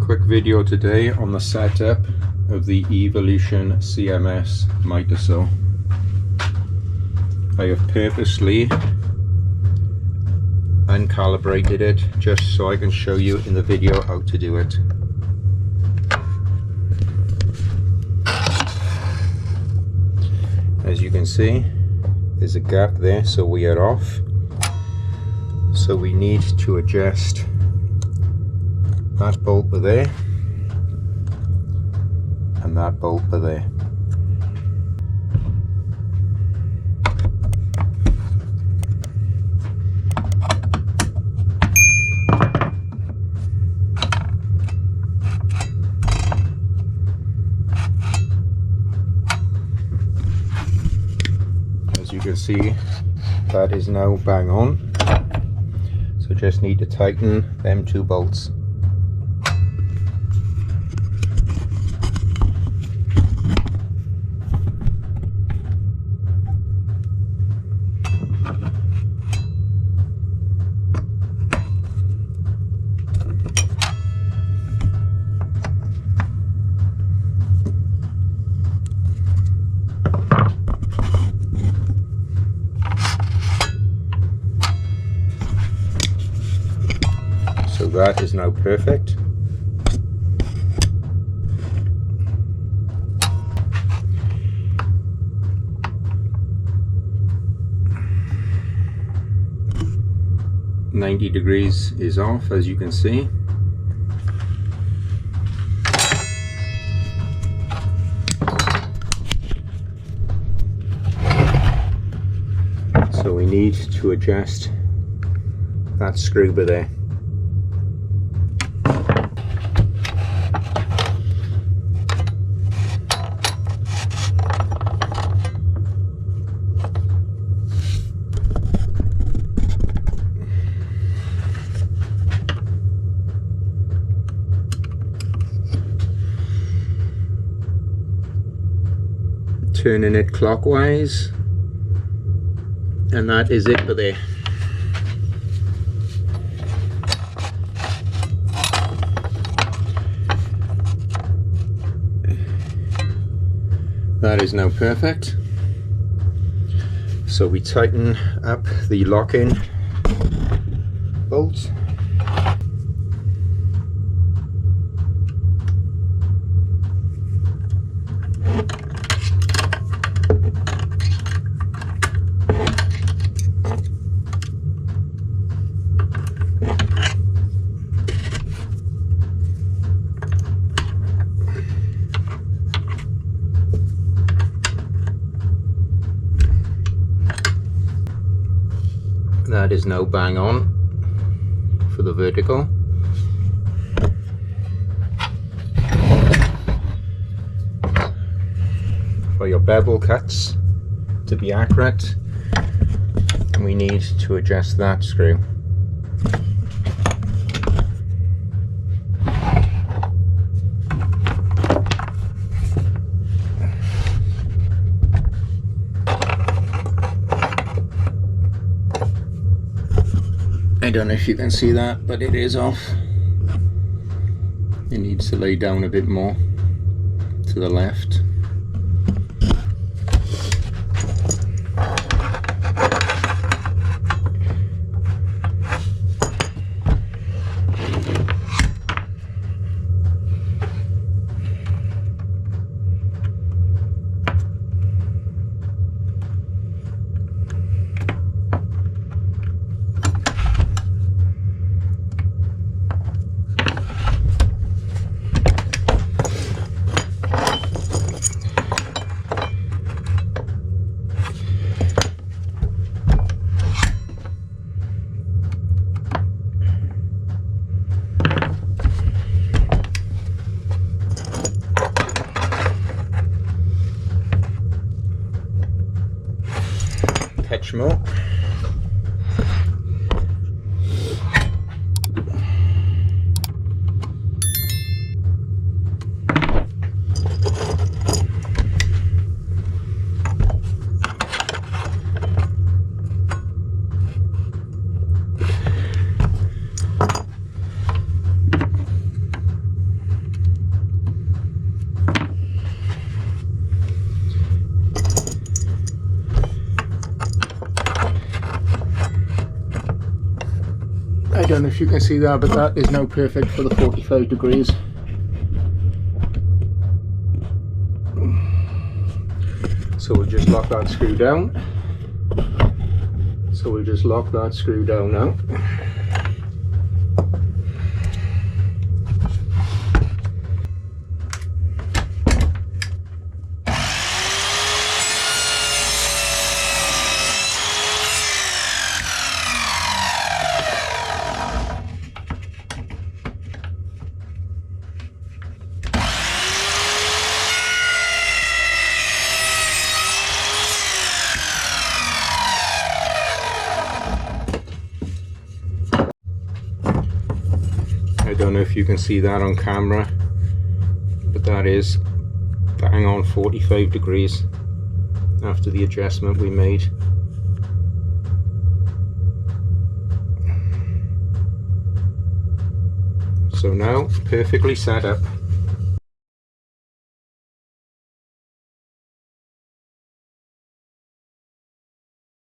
quick video today on the setup of the Evolution CMS mitre saw. I have purposely uncalibrated it just so I can show you in the video how to do it. As you can see, there's a gap there, so we are off. So we need to adjust that bolt by there and that bolt by there. As you can see, that is now bang on. So just need to tighten them two bolts. So that is now perfect. "90 degrees is off, as you can see. So we need to adjust that screw by there. Turning it clockwise, and that is it for there. That is now perfect. So we tighten up the lock-in bolt. That is now bang on for the vertical. For your bevel cuts to be accurate, we need to adjust that screw. I don't know if you can see that, but it is off. It needs to lay down a bit more to the left. Catch more. don't know if you can see that, but that is now perfect for the 45 degrees. So we'll just lock that screw down. So we'll just lock that screw down now. I don't know if you can see that on camera, but that is bang on 45 degrees after the adjustment we made. So now perfectly set up.